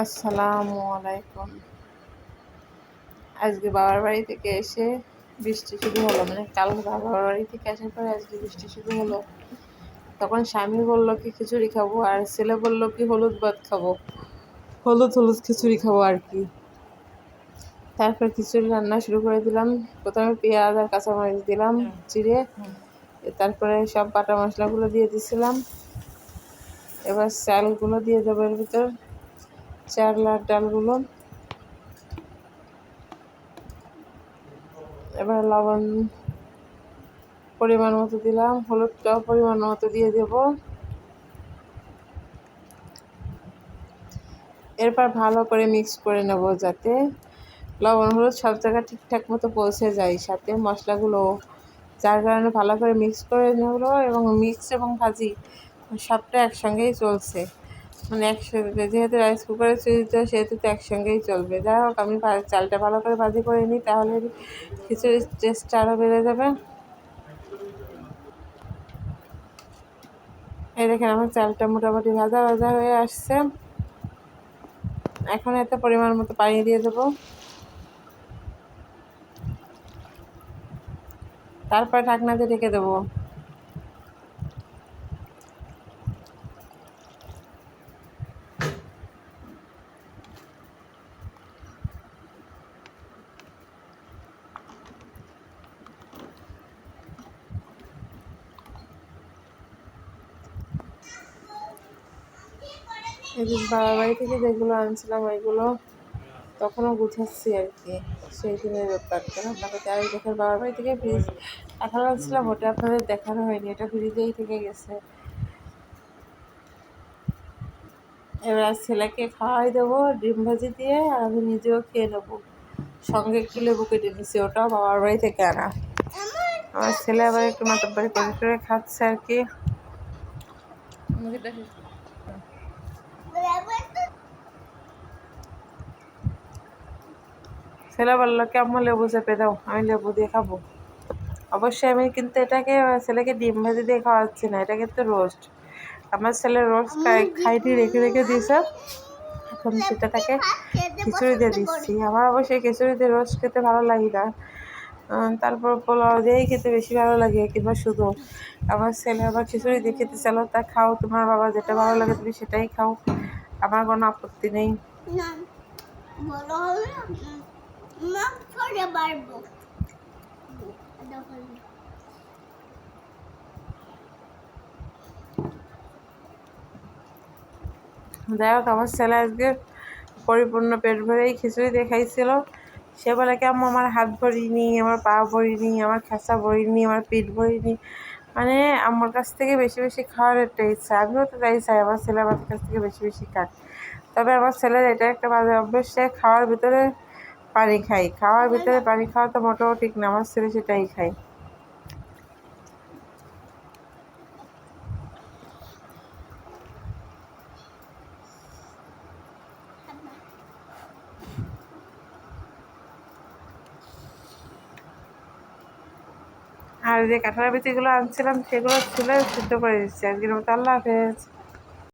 আসসালামু আলাইকুম। আজকে বাবার বাড়ি থেকে এসে বৃষ্টি শুরু হলো, মানে কাল বাবার বাড়ি থেকে আসার পরে আজকে বৃষ্টি শুরু হলো। তখন স্বামী বললো কি খিচুড়ি খাবো, আর ছেলে বললো কি হলুদ ভাত খাবো, হলুদ হলুদ খিচুড়ি খাবো আর কি। তারপর খিচুড়ি রান্না শুরু করে দিলাম। প্রথমে পেঁয়াজ আর কাঁচামরিচ দিলাম চিড়ে, তারপরে সব বাটা মশলাগুলো দিয়ে দিছিলাম। এবার চালগুলো দিয়ে দেবো এর ভিতর, চাল ডালগুলো। এবার লবণ পরিমাণ মতো দিলাম, হলুদটাও পরিমাণ মতো দিয়ে দেব। এরপর ভালো করে মিক্স করে নেব, যাতে লবণ হলুদ সব জায়গায় ঠিকঠাক মতো পৌঁছে যায়, সাথে মশলাগুলো। যার কারণে ভালো করে মিক্স করে নেব, এবং মিক্স এবং ভাজি সবটা একসঙ্গেই চলছে, মানে একসঙ্গে, যেহেতু রাইস কুকারে চলছে সেহেতু তো একসঙ্গেই চলবে। যাই হোক, আমি চালটা ভালো করে ভাজি করে নিই, তাহলে খিচুড়ির টেস্টটা আরও বেড়ে যাবে। এই দেখেন আমার চালটা মোটামুটি ভাজা ভাজা হয়ে আসছে। এখন এতে পরিমাণ মতো পানি দিয়ে দেবো, তারপর ঢাকনা দিয়ে ঢেকে দেবো। এদিন বাবার বাড়ি থেকে যেগুলো আনছিলাম ওইগুলো তখনও গুছাচ্ছি আর কি, সেই দিনের ব্যাপারটা আপনাকে। আর দেখেন বাবার বাড়ি থেকে ফ্রিজ এখন আনছিলাম, ওটা আপনাদের দেখানো হয়নি, এটা ফ্রিজেই থেকে গেছে। এবার ছেলেকে খাওয়াই দেবো ডিম ভাজি দিয়ে, আর আমি নিজেও খেয়ে নেবো। সঙ্গে একটু লেবু কেটে নিচ্ছি, ওটাও বাবার বাড়ি থেকে আনা। আমার ছেলে আবার একটু মাতব্বারি করে খাচ্ছে আর কি। ছেলে বললো কি আম্মু লেবু চেপে দাও, আমি লেবু দিয়ে খাবো। অবশ্যই আমি কিন্তু এটাকে ছেলেকে ডিম ভাজি দিয়ে খাওয়াচ্ছি না, এটা কিন্তু রোস্ট। আমার ছেলে রোস্ট খাইটি রেখে রেখে দিয়েছে, এখন সেটা তাকে খিচুড়ি দিয়ে দিচ্ছি। আমার অবশ্যই খিচুড়ি দিয়ে রোস্ট খেতে ভালো লাগে না, তারপর পোলাও দিয়েই খেতে বেশি ভালো লাগে, কিংবা শুধু। আমার ছেলে আবার খিচুড়ি দিয়ে খেতে চালো, তা খাও, তোমার বাবা যেটা ভালো লাগে তুমি সেটাই খাও, আমার কোনো আপত্তি নেই। যাই হোক, আমার ছেলে আজকে পরিপূর্ণ পেট ভরেই খিচুড়ি দিয়ে খাইছিল। সে বলে কি আম্মু আমার হাত ভরিনি, আমার পা ভরিনি, আমার খেসা ভরিনি, আমার পিঠ ভরিনি, মানে আমার কাছ থেকে বেশি বেশি খাওয়ার একটা ইচ্ছা। আমিও তো তাই চাই আমার ছেলে আমার কাছ থেকে বেশি বেশি খাক। তবে আমার ছেলের এটা একটা বাজে অভ্যেস, সে খাওয়ার ভিতরে পানি খায়, খাওয়ার ভিতরে পানি খাওয়া তো মোটেও ঠিক না, আমার ছেলে সেটাই খায়। আর যে কাঁঠালের বিচিগুলো আনছিলাম সেগুলো ছিল সিদ্ধ করে দিচ্ছি। আজকের মতো আল্লাহ হাফেজ।